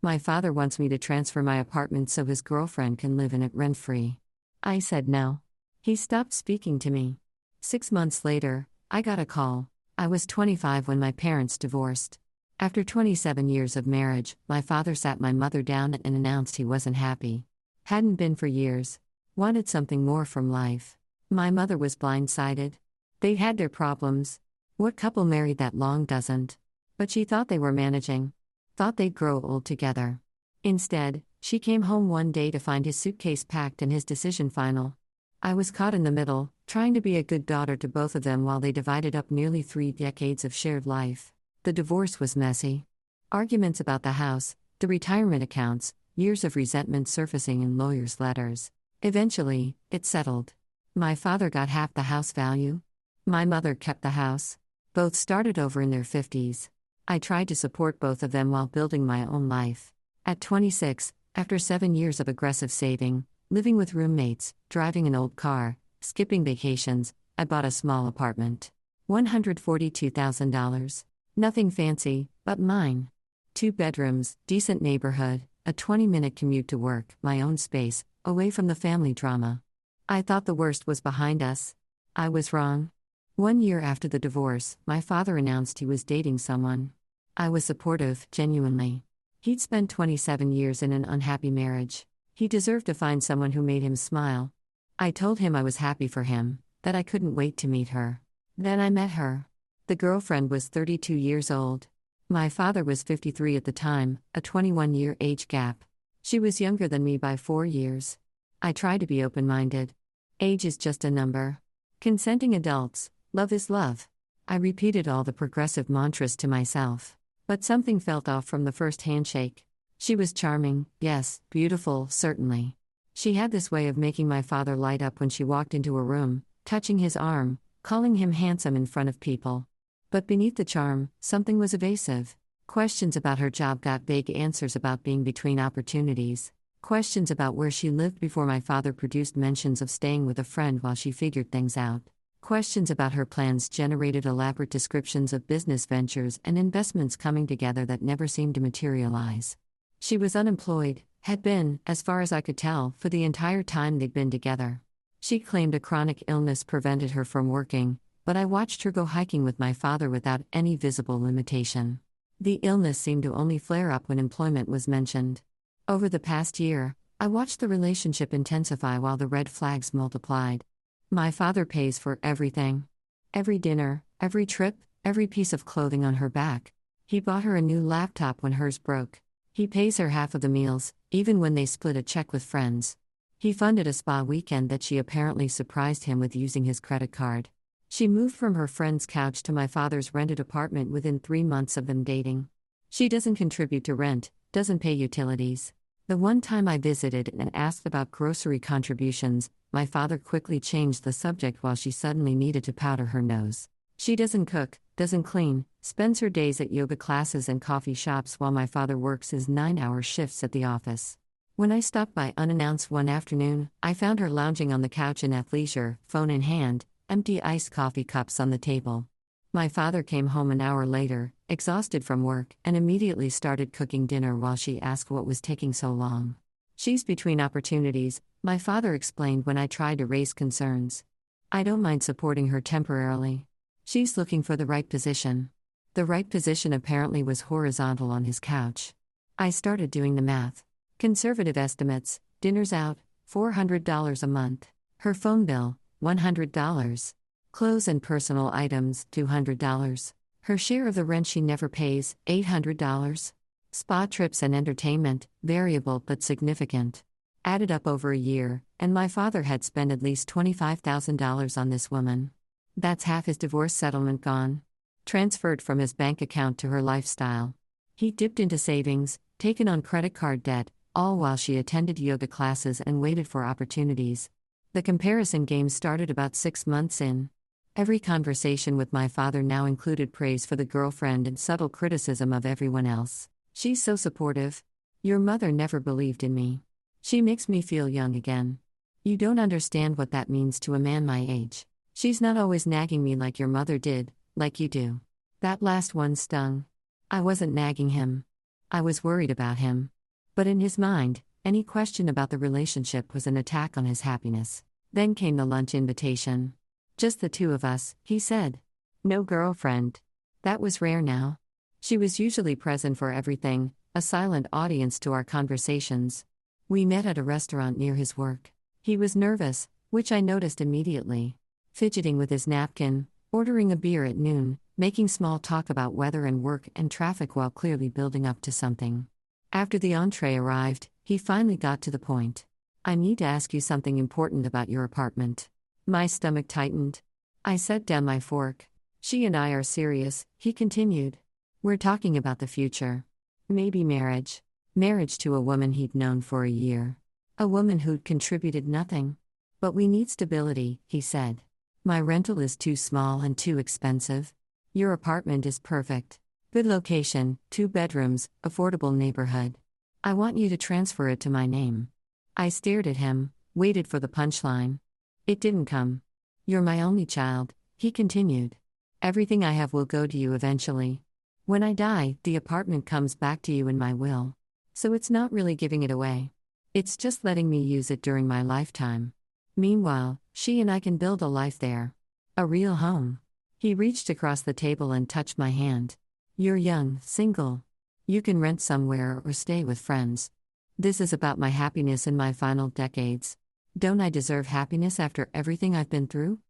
My father wants me to transfer my apartment so his girlfriend can live in it rent-free. I said no. He stopped speaking to me. 6 months later, I got a call. I was 25 when my parents divorced. After 27 years of marriage, my father sat my mother down and announced he wasn't happy. Hadn't been for years. Wanted something more from life. My mother was blindsided. They'd had their problems. What couple married that long doesn't? But she thought they were managing. Thought they'd grow old together. Instead, she came home one day to find his suitcase packed and his decision final. I was caught in the middle, trying to be a good daughter to both of them while they divided up nearly 3 decades of shared life. The divorce was messy. Arguments about the house, the retirement accounts, years of resentment surfacing in lawyers' letters. Eventually, it settled. My father got half the house value. My mother kept the house. Both started over in their 50s. I tried to support both of them while building my own life. At 26, after 7 years of aggressive saving, living with roommates, driving an old car, skipping vacations, I bought a small apartment. $142,000. Nothing fancy, but mine. 2 bedrooms, decent neighborhood, a 20-minute commute to work, my own space, away from the family drama. I thought the worst was behind us. I was wrong. 1 year after the divorce, my father announced he was dating someone. I was supportive, genuinely. He'd spent 27 years in an unhappy marriage. He deserved to find someone who made him smile. I told him I was happy for him, that I couldn't wait to meet her. Then I met her. The girlfriend was 32 years old. My father was 53 at the time, a 21-year age gap. She was younger than me by 4 years. I tried to be open-minded. Age is just a number. Consenting adults, love is love. I repeated all the progressive mantras to myself. But something felt off from the first handshake. She was charming, yes, beautiful, certainly. She had this way of making my father light up when she walked into a room, touching his arm, calling him handsome in front of people. But beneath the charm, something was evasive. Questions about her job got vague answers about being between opportunities. Questions about where she lived before my father produced mentions of staying with a friend while she figured things out. Questions about her plans generated elaborate descriptions of business ventures and investments coming together that never seemed to materialize. She was unemployed, had been, as far as I could tell, for the entire time they'd been together. She claimed a chronic illness prevented her from working, but I watched her go hiking with my father without any visible limitation. The illness seemed to only flare up when employment was mentioned. Over the past year, I watched the relationship intensify while the red flags multiplied. My father pays for everything. Every dinner, every trip, every piece of clothing on her back. He bought her a new laptop when hers broke. He pays her half of the meals, even when they split a check with friends. He funded a spa weekend that she apparently surprised him with using his credit card. She moved from her friend's couch to my father's rented apartment within 3 months of them dating. She doesn't contribute to rent, doesn't pay utilities. The one time I visited and asked about grocery contributions, my father quickly changed the subject while she suddenly needed to powder her nose. She doesn't cook, doesn't clean, spends her days at yoga classes and coffee shops while my father works his 9-hour shifts at the office. When I stopped by unannounced one afternoon, I found her lounging on the couch in athleisure, phone in hand, empty iced coffee cups on the table. My father came home an hour later, exhausted from work, and immediately started cooking dinner while she asked what was taking so long. She's between opportunities, my father explained when I tried to raise concerns. I don't mind supporting her temporarily. She's looking for the right position. The right position apparently was horizontal on his couch. I started doing the math. Conservative estimates, dinners out, $400 a month. Her phone bill, $100. Clothes and personal items, $200. Her share of the rent she never pays, $800. Spa trips and entertainment, variable but significant. Added up over a year, and my father had spent at least $25,000 on this woman. That's half his divorce settlement gone. Transferred from his bank account to her lifestyle. He dipped into savings, taken on credit card debt, all while she attended yoga classes and waited for opportunities. The comparison game started about 6 months in. Every conversation with my father now included praise for the girlfriend and subtle criticism of everyone else. She's so supportive. Your mother never believed in me. She makes me feel young again. You don't understand what that means to a man my age. She's not always nagging me like your mother did, like you do. That last one stung. I wasn't nagging him. I was worried about him. But in his mind, any question about the relationship was an attack on his happiness. Then came the lunch invitation. Just the two of us, he said. No girlfriend. That was rare now. She was usually present for everything, a silent audience to our conversations. We met at a restaurant near his work. He was nervous, which I noticed immediately. Fidgeting with his napkin, ordering a beer at noon, making small talk about weather and work and traffic while clearly building up to something. After the entree arrived, he finally got to the point. I need to ask you something important about your apartment. My stomach tightened. I set down my fork. She and I are serious, he continued. We're talking about the future. Maybe marriage. Marriage to a woman he'd known for a year. A woman who'd contributed nothing. But we need stability, he said. My rental is too small and too expensive. Your apartment is perfect. Good location, 2 bedrooms, affordable neighborhood. I want you to transfer it to my name. I stared at him, waited for the punchline. It didn't come. You're my only child, he continued. Everything I have will go to you eventually. When I die, the apartment comes back to you in my will. So it's not really giving it away. It's just letting me use it during my lifetime. Meanwhile, she and I can build a life there. A real home. He reached across the table and touched my hand. You're young, single. You can rent somewhere or stay with friends. This is about my happiness in my final decades. Don't I deserve happiness after everything I've been through?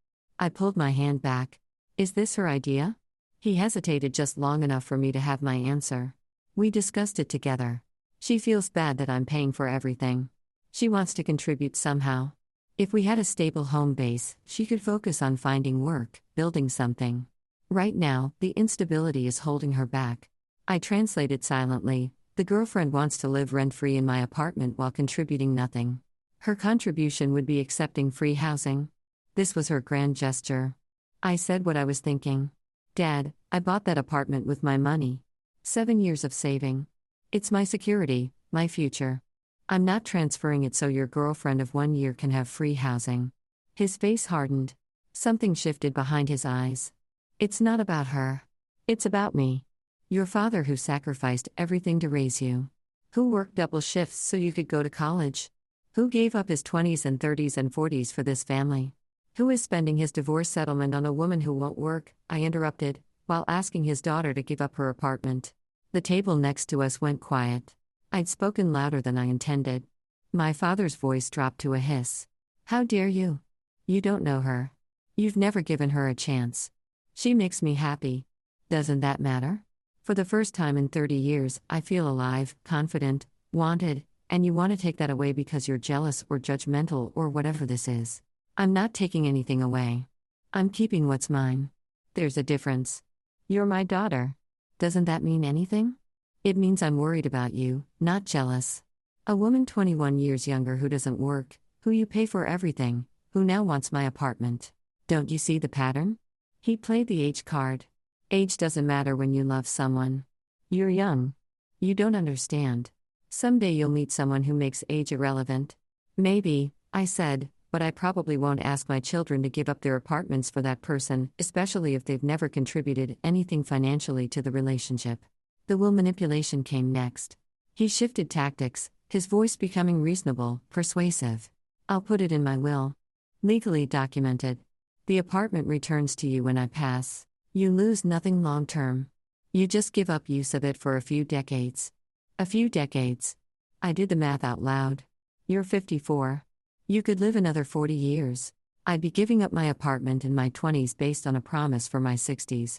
I pulled my hand back. Is this her idea? He hesitated just long enough for me to have my answer. We discussed it together. She feels bad that I'm paying for everything. She wants to contribute somehow. If we had a stable home base, she could focus on finding work, building something. Right now, the instability is holding her back. I translated silently. The girlfriend wants to live rent-free in my apartment while contributing nothing. Her contribution would be accepting free housing. This was her grand gesture. I said what I was thinking. Dad, I bought that apartment with my money. 7 years of saving. It's my security, my future. I'm not transferring it so your girlfriend of 1 year can have free housing. His face hardened. Something shifted behind his eyes. It's not about her. It's about me. Your father who sacrificed everything to raise you. Who worked double shifts so you could go to college. Who gave up his 20s and 30s and 40s for this family. Who is spending his divorce settlement on a woman who won't work, I interrupted, while asking his daughter to give up her apartment. The table next to us went quiet. I'd spoken louder than I intended. My father's voice dropped to a hiss. How dare you? You don't know her. You've never given her a chance. She makes me happy. Doesn't that matter? For the first time in 30 years, I feel alive, confident, wanted, and you want to take that away because you're jealous or judgmental or whatever this is. I'm not taking anything away. I'm keeping what's mine. There's a difference. You're my daughter. Doesn't that mean anything? It means I'm worried about you, not jealous. A woman 21 years younger who doesn't work, who you pay for everything, who now wants my apartment. Don't you see the pattern? He played the age card. Age doesn't matter when you love someone. You're young. You don't understand. Someday you'll meet someone who makes age irrelevant. Maybe, I said, but I probably won't ask my children to give up their apartments for that person, especially if they've never contributed anything financially to the relationship. The will manipulation came next. He shifted tactics, his voice becoming reasonable, persuasive. I'll put it in my will. Legally documented. The apartment returns to you when I pass. You lose nothing long term. You just give up use of it for a few decades. A few decades. I did the math out loud. You're 54. You could live another 40 years. I'd be giving up my apartment in my 20s based on a promise for my 60s.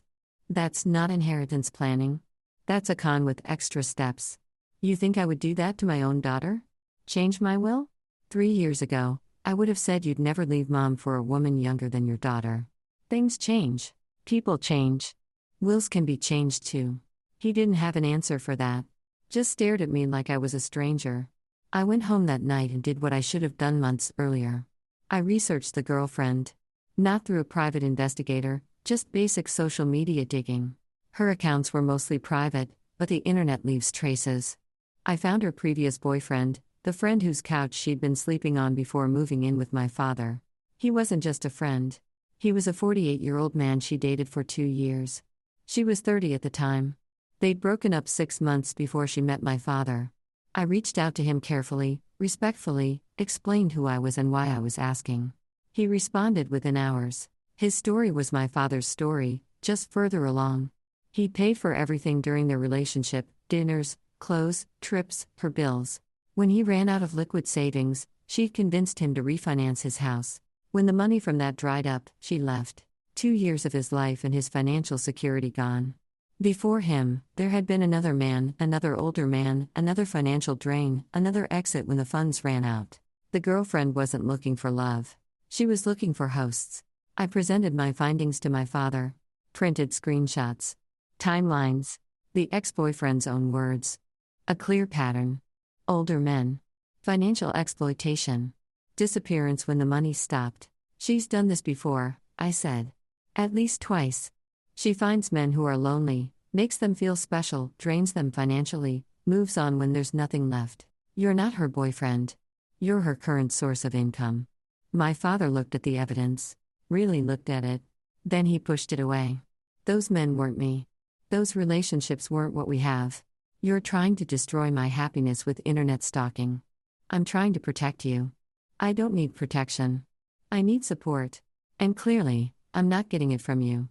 That's not inheritance planning. That's a con with extra steps. You think I would do that to my own daughter? Change my will? 3 years ago, I would have said you'd never leave mom for a woman younger than your daughter. Things change. People change. Wills can be changed too. He didn't have an answer for that. Just stared at me like I was a stranger. I went home that night and did what I should have done months earlier. I researched the girlfriend. Not through a private investigator, just basic social media digging. Her accounts were mostly private, but the internet leaves traces. I found her previous boyfriend, the friend whose couch she'd been sleeping on before moving in with my father. He wasn't just a friend. He was a 48-year-old man she dated for 2 years. She was 30 at the time. They'd broken up 6 months before she met my father. I reached out to him carefully, respectfully, explained who I was and why I was asking. He responded within hours. His story was my father's story, just further along. He paid for everything during their relationship: dinners, clothes, trips, her bills. When he ran out of liquid savings, she convinced him to refinance his house. When the money from that dried up, she left. 2 years of his life and his financial security gone. Before him, there had been another man, another older man, another financial drain, another exit when the funds ran out. The girlfriend wasn't looking for love. She was looking for hosts. I presented my findings to my father. Printed screenshots. Timelines. The ex-boyfriend's own words. A clear pattern. Older men. Financial exploitation. Disappearance when the money stopped. She's done this before, I said. At least twice. She finds men who are lonely, makes them feel special, drains them financially, moves on when there's nothing left. You're not her boyfriend. You're her current source of income. My father looked at the evidence. Really looked at it. Then he pushed it away. Those men weren't me. Those relationships weren't what we have. You're trying to destroy my happiness with internet stalking. I'm trying to protect you. I don't need protection. I need support. And clearly, I'm not getting it from you.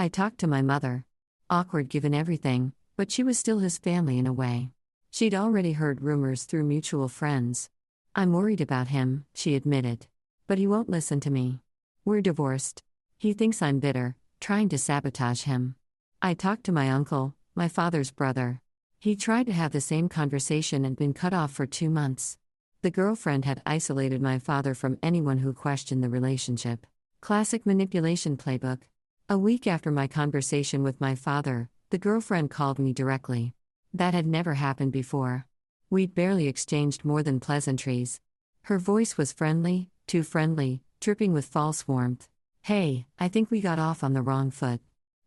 I talked to my mother. Awkward given everything, but she was still his family in a way. She'd already heard rumors through mutual friends. I'm worried about him, she admitted. But he won't listen to me. We're divorced. He thinks I'm bitter, trying to sabotage him. I talked to my uncle, my father's brother. He tried to have the same conversation and been cut off for 2 months. The girlfriend had isolated my father from anyone who questioned the relationship. Classic manipulation playbook. A week after my conversation with my father, the girlfriend called me directly. That had never happened before. We'd barely exchanged more than pleasantries. Her voice was friendly, too friendly, dripping with false warmth. Hey, I think we got off on the wrong foot.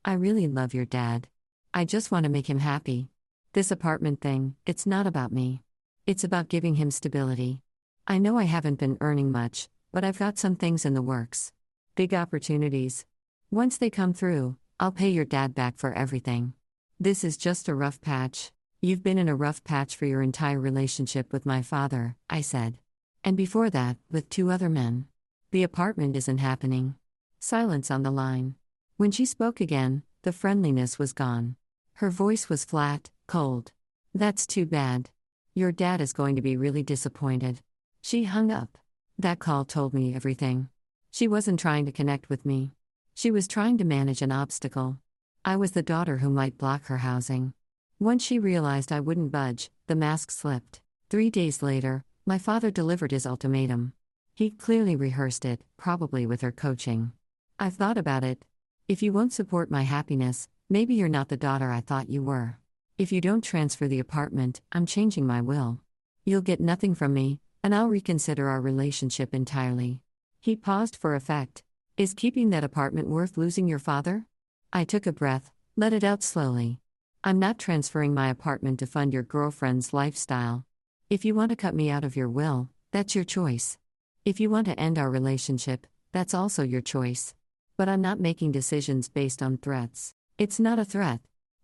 I really love your dad. I just want to make him happy. This apartment thing, it's not about me. It's about giving him stability. I know I haven't been earning much, but I've got some things in the works. Big opportunities. Once they come through, I'll pay your dad back for everything. This is just a rough patch. You've been in a rough patch for your entire relationship with my father, I said. And before that, with 2 other men. The apartment isn't happening. Silence on the line. When she spoke again, the friendliness was gone. Her voice was flat, cold. That's too bad. Your dad is going to be really disappointed. She hung up. That call told me everything. She wasn't trying to connect with me. She was trying to manage an obstacle. I was the daughter who might block her housing. Once she realized I wouldn't budge, the mask slipped. 3 days later, my father delivered his ultimatum. He'd clearly rehearsed it, probably with her coaching. I've thought about it. If you won't support my happiness, maybe you're not the daughter I thought you were. If you don't transfer the apartment, I'm changing my will. You'll get nothing from me, and I'll reconsider our relationship entirely. He paused for effect. Is keeping that apartment worth losing your father? I took a breath, let it out slowly. I'm not transferring my apartment to fund your girlfriend's lifestyle. If you want to cut me out of your will, that's your choice. If you want to end our relationship, that's also your choice. But I'm not making decisions based on threats. It's not a threat.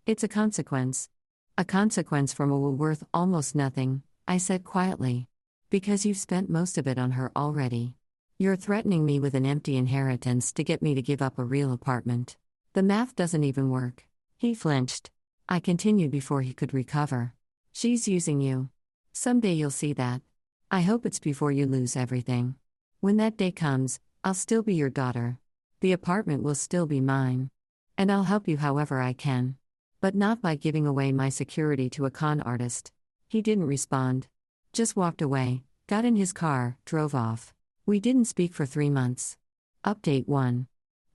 It's a consequence. A consequence from a will worth almost nothing, I said quietly. Because you've spent most of it on her already. You're threatening me with an empty inheritance to get me to give up a real apartment. The math doesn't even work. He flinched. I continued before he could recover. She's using you. Someday you'll see that. I hope it's before you lose everything. When that day comes, I'll still be your daughter. The apartment will still be mine. And I'll help you however I can. But not by giving away my security to a con artist. He didn't respond. Just walked away, got in his car, drove off. We didn't speak for 3 months. Update 1.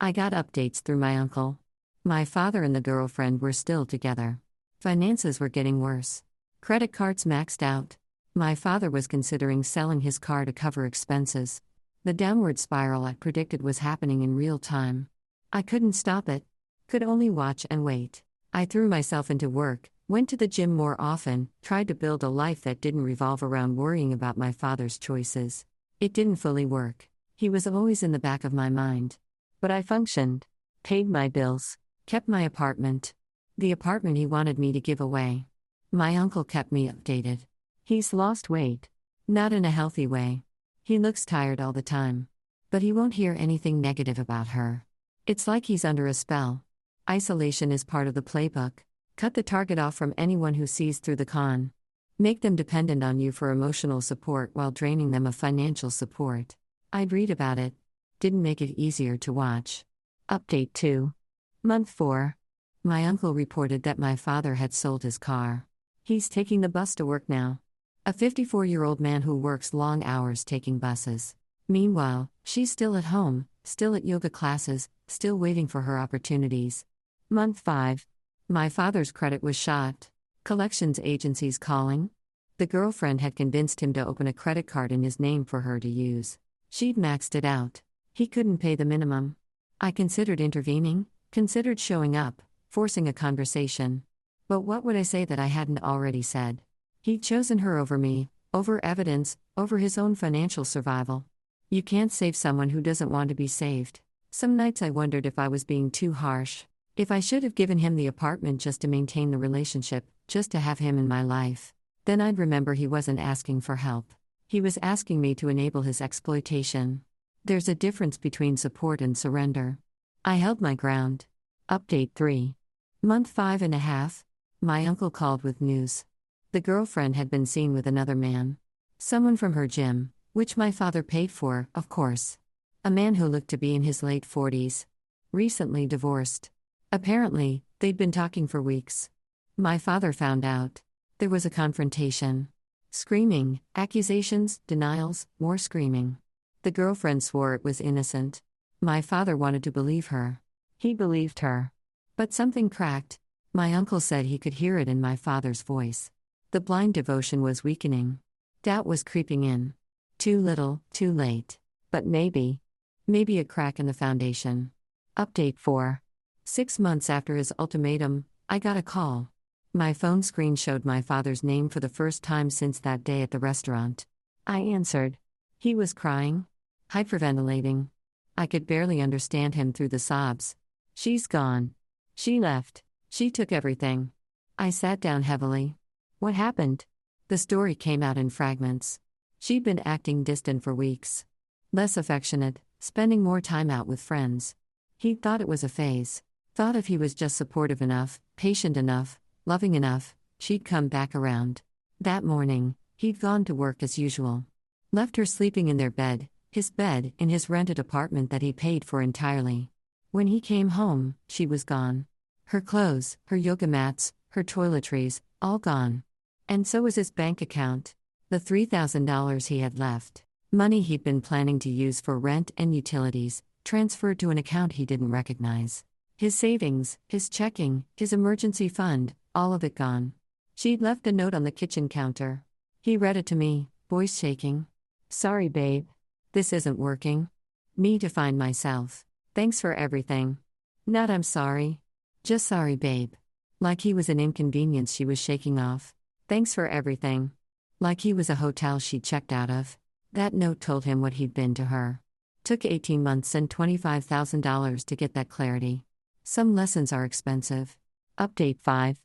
I got updates through my uncle. My father and the girlfriend were still together. Finances were getting worse. Credit cards maxed out. My father was considering selling his car to cover expenses. The downward spiral I predicted was happening in real time. I couldn't stop it. Could only watch and wait. I threw myself into work, went to the gym more often, tried to build a life that didn't revolve around worrying about my father's choices. It didn't fully work. He was always in the back of my mind. But I functioned. Paid my bills. Kept my apartment. The apartment he wanted me to give away. My uncle kept me updated. He's lost weight. Not in a healthy way. He looks tired all the time. But he won't hear anything negative about her. It's like he's under a spell. Isolation is part of the playbook. Cut the target off from anyone who sees through the con. Make them dependent on you for emotional support while draining them of financial support. I'd read about it. Didn't make it easier to watch. Update 2. Month 4. My uncle reported that my father had sold his car. He's taking the bus to work now. A 54-year-old man who works long hours taking buses. Meanwhile, she's still at home, still at yoga classes, still waiting for her opportunities. Month 5. My father's credit was shot. Collections agencies calling. The girlfriend had convinced him to open a credit card in his name for her to use. She'd maxed it out. He couldn't pay the minimum. I considered intervening, considered showing up, forcing a conversation. But what would I say that I hadn't already said? He'd chosen her over me, over evidence, over his own financial survival. You can't save someone who doesn't want to be saved. Some nights I wondered if I was being too harsh. If I should have given him the apartment just to maintain the relationship, just to have him in my life. Then I'd remember he wasn't asking for help. He was asking me to enable his exploitation. There's a difference between support and surrender. I held my ground. Update 3. Month 5.5. My uncle called with news. The girlfriend had been seen with another man. Someone from her gym, which my father paid for, of course. A man who looked to be in his late 40s. Recently divorced. Apparently, they'd been talking for weeks. My father found out. There was a confrontation. Screaming, accusations, denials, more screaming. The girlfriend swore it was innocent. My father wanted to believe her. He believed her. But something cracked. My uncle said he could hear it in my father's voice. The blind devotion was weakening. Doubt was creeping in. Too little, too late. But maybe a crack in the foundation. Update 4. 6 months after his ultimatum, I got a call. My phone screen showed my father's name for the first time since that day at the restaurant. I answered. He was crying. Hyperventilating. I could barely understand him through the sobs. She's gone. She left. She took everything. I sat down heavily. What happened? The story came out in fragments. She'd been acting distant for weeks. Less affectionate, spending more time out with friends. He'd thought it was a phase. Thought if he was just supportive enough, patient enough, loving enough, she'd come back around. That morning, he'd gone to work as usual. Left her sleeping in their bed, his bed, in his rented apartment that he paid for entirely. When he came home, she was gone. Her clothes, her yoga mats, her toiletries, all gone. And so was his bank account. The $3,000 he had left. Money he'd been planning to use for rent and utilities, transferred to an account he didn't recognize. His savings, his checking, his emergency fund, all of it gone. She'd left a note on the kitchen counter. He read it to me, voice shaking. Sorry, babe. This isn't working. Me to find myself. Thanks for everything. Not I'm sorry. Just sorry, babe. Like he was an inconvenience she was shaking off. Thanks for everything. Like he was a hotel she checked out of. That note told him what he'd been to her. Took 18 months and $25,000 to get that clarity. Some lessons are expensive. Update 5.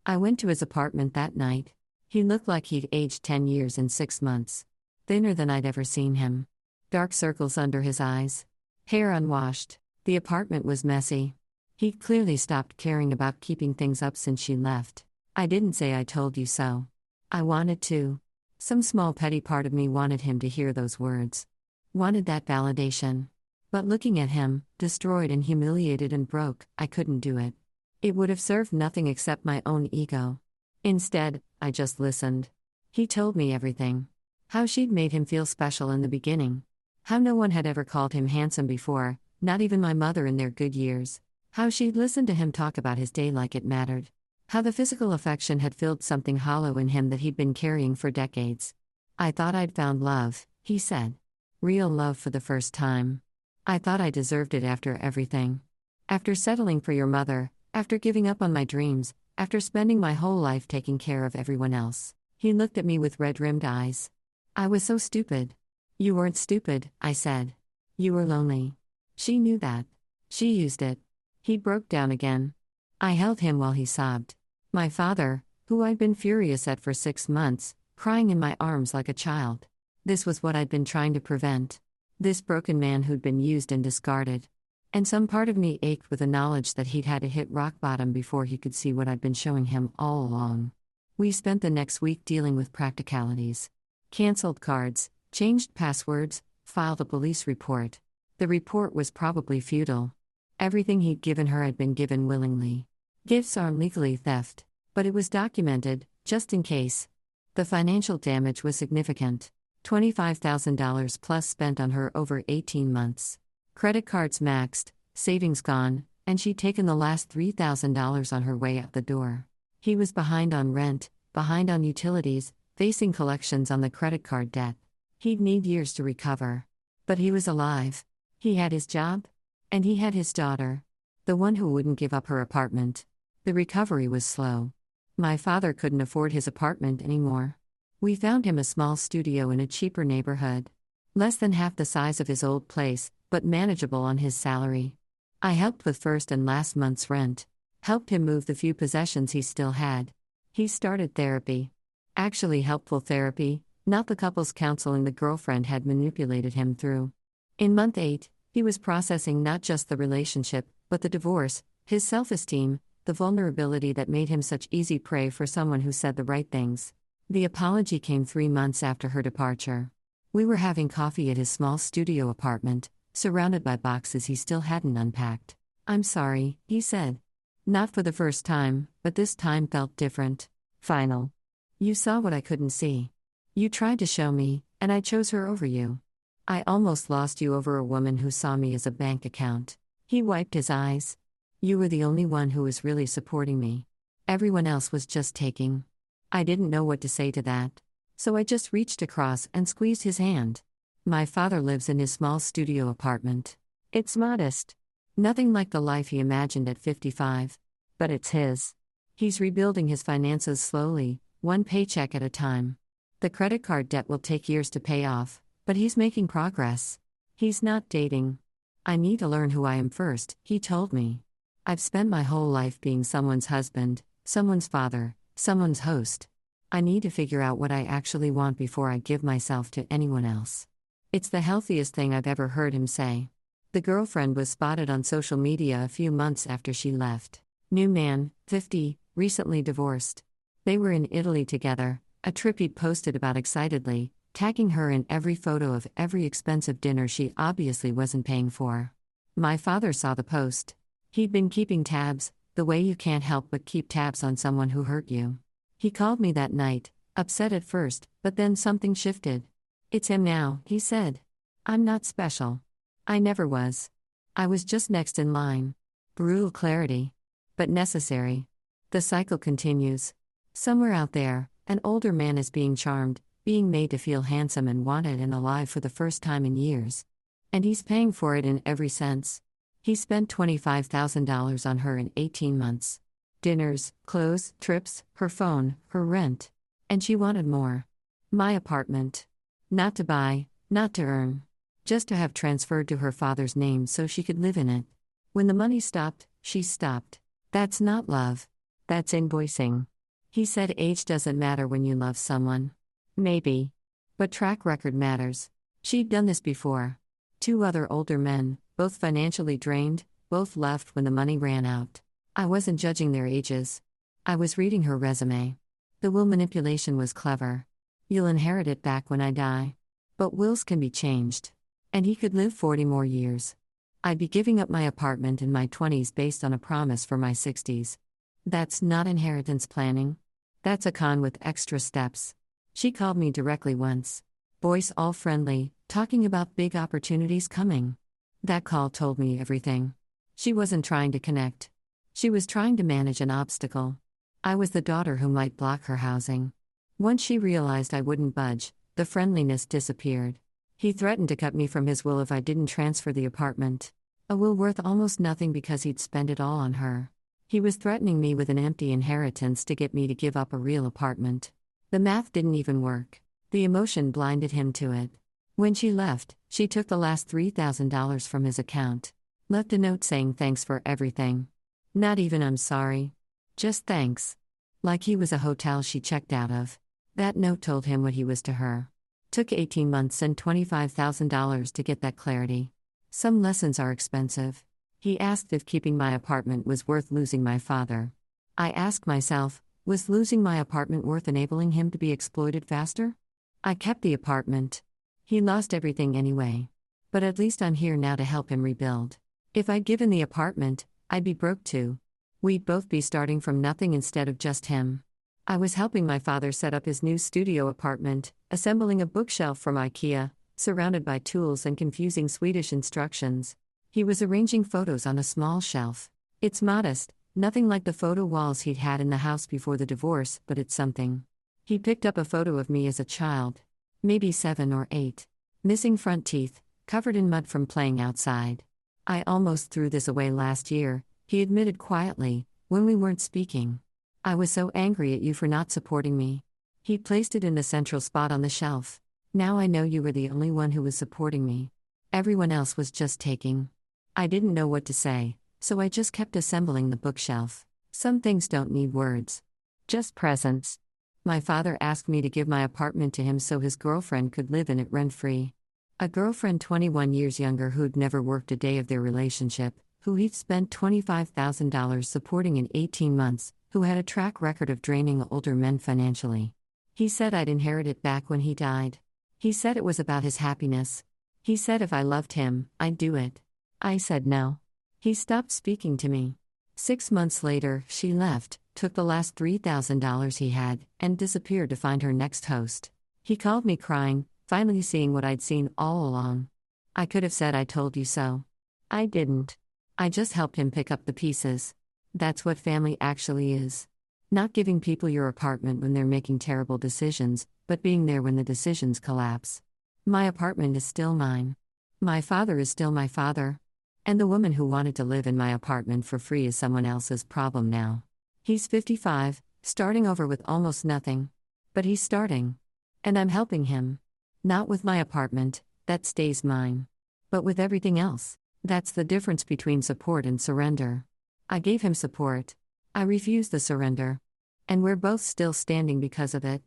I went to his apartment that night. He looked like he'd aged 10 years in 6 months. Thinner than I'd ever seen him. Dark circles under his eyes. Hair unwashed. The apartment was messy. He'd clearly stopped caring about keeping things up since she left. I didn't say I told you so. I wanted to. Some small petty part of me wanted him to hear those words. Wanted that validation. But looking at him, destroyed and humiliated and broke, I couldn't do it. It would have served nothing except my own ego. Instead, I just listened. He told me everything. How she'd made him feel special in the beginning. How no one had ever called him handsome before, not even my mother in their good years. How she'd listened to him talk about his day like it mattered. How the physical affection had filled something hollow in him that he'd been carrying for decades. I thought I'd found love, he said. Real love for the first time. I thought I deserved it after everything. After settling for your mother, after giving up on my dreams, after spending my whole life taking care of everyone else. He looked at me with red-rimmed eyes. I was so stupid. You weren't stupid, I said. You were lonely. She knew that. She used it. He broke down again. I held him while he sobbed. My father, who I'd been furious at for 6 months, crying in my arms like a child. This was what I'd been trying to prevent. This broken man who'd been used and discarded. And some part of me ached with the knowledge that he'd had to hit rock bottom before he could see what I'd been showing him all along. We spent the next week dealing with practicalities. Cancelled cards, changed passwords, filed a police report. The report was probably futile. Everything he'd given her had been given willingly. Gifts aren't legally theft, but it was documented, just in case. The financial damage was significant. $25,000 plus spent on her over 18 months. Credit cards maxed, savings gone, and she'd taken the last $3,000 on her way out the door. He was behind on rent, behind on utilities, facing collections on the credit card debt. He'd need years to recover. But he was alive. He had his job. And he had his daughter. The one who wouldn't give up her apartment. The recovery was slow. My father couldn't afford his apartment anymore. We found him a small studio in a cheaper neighborhood. Less than half the size of his old place, but manageable on his salary. I helped with first and last month's rent. Helped him move the few possessions he still had. He started therapy. Actually helpful therapy, not the couples counseling the girlfriend had manipulated him through. In month 8, he was processing not just the relationship, but the divorce, his self-esteem, the vulnerability that made him such easy prey for someone who said the right things. The apology came 3 months after her departure. We were having coffee at his small studio apartment, surrounded by boxes he still hadn't unpacked. "I'm sorry," he said. Not for the first time, but this time felt different. Final. "You saw what I couldn't see. You tried to show me, and I chose her over you. I almost lost you over a woman who saw me as a bank account." He wiped his eyes. "You were the only one who was really supporting me. Everyone else was just taking." I didn't know what to say to that. So I just reached across and squeezed his hand. My father lives in his small studio apartment. It's modest. Nothing like the life he imagined at 55. But it's his. He's rebuilding his finances slowly, one paycheck at a time. The credit card debt will take years to pay off, but he's making progress. He's not dating. "I need to learn who I am first," he told me. "I've spent my whole life being someone's husband, someone's father, someone's host. I need to figure out what I actually want before I give myself to anyone else." It's the healthiest thing I've ever heard him say. The girlfriend was spotted on social media a few months after she left. New man, 50, recently divorced. They were in Italy together, a trip he'd posted about excitedly, tagging her in every photo of every expensive dinner she obviously wasn't paying for. My father saw the post. He'd been keeping tabs, the way you can't help but keep tabs on someone who hurt you. He called me that night, upset at first, but then something shifted. "It's him now," he said. "I'm not special. I never was. I was just next in line." Brutal clarity. But necessary. The cycle continues. Somewhere out there, an older man is being charmed, being made to feel handsome and wanted and alive for the first time in years. And he's paying for it in every sense. He spent $25,000 on her in 18 months. Dinners, clothes, trips, her phone, her rent. And she wanted more. My apartment. Not to buy, not to earn. Just to have transferred to her father's name so she could live in it. When the money stopped, she stopped. That's not love. That's invoicing. He said age doesn't matter when you love someone. Maybe. But track record matters. She'd done this before. 2 other older men, both financially drained, both left when the money ran out. I wasn't judging their ages. I was reading her resume. The will manipulation was clever. "You'll inherit it back when I die." But wills can be changed. And he could live 40 more years. I'd be giving up my apartment in my 20s based on a promise for my 60s. That's not inheritance planning. That's a con with extra steps. She called me directly once. Voice all friendly, talking about big opportunities coming. That call told me everything. She wasn't trying to connect. She was trying to manage an obstacle. I was the daughter who might block her housing. Once she realized I wouldn't budge, the friendliness disappeared. He threatened to cut me from his will if I didn't transfer the apartment. A will worth almost nothing because he'd spent it all on her. He was threatening me with an empty inheritance to get me to give up a real apartment. The math didn't even work. The emotion blinded him to it. When she left, she took the last $3,000 from his account. Left a note saying thanks for everything. Not even "I'm sorry." Just thanks. Like he was a hotel she checked out of. That note told him what he was to her. Took 18 months and $25,000 to get that clarity. Some lessons are expensive. He asked if keeping my apartment was worth losing my father. I asked myself, was losing my apartment worth enabling him to be exploited faster? I kept the apartment. He lost everything anyway. But at least I'm here now to help him rebuild. If I'd given the apartment, I'd be broke too. We'd both be starting from nothing instead of just him. I was helping my father set up his new studio apartment, assembling a bookshelf from IKEA, surrounded by tools and confusing Swedish instructions. He was arranging photos on a small shelf. It's modest, nothing like the photo walls he'd had in the house before the divorce, but it's something. He picked up a photo of me as a child. Maybe 7 or 8. Missing front teeth, covered in mud from playing outside. I almost threw this away last year, he admitted quietly, when we weren't speaking. I was so angry at you for not supporting me. He placed it in the central spot on the shelf. Now I know you were the only one who was supporting me. Everyone else was just taking. I didn't know what to say, so I just kept assembling the bookshelf. Some things don't need words. Just presence. My father asked me to give my apartment to him so his girlfriend could live in it rent-free. A girlfriend 21 years younger who'd never worked a day of their relationship, who he'd spent $25,000 supporting in 18 months, who had a track record of draining older men financially. He said I'd inherit it back when he died. He said it was about his happiness. He said if I loved him, I'd do it. I said no. He stopped speaking to me. 6 months later, she left, took the last $3,000 he had, and disappeared to find her next host. He called me crying, finally seeing what I'd seen all along. I could have said I told you so. I didn't. I just helped him pick up the pieces. That's what family actually is. Not giving people your apartment when they're making terrible decisions, but being there when the decisions collapse. My apartment is still mine. My father is still my father. And the woman who wanted to live in my apartment for free is someone else's problem now. He's 55, starting over with almost nothing. But he's starting. And I'm helping him. Not with my apartment, that stays mine. But with everything else. That's the difference between support and surrender. I gave him support. I refused the surrender. And we're both still standing because of it.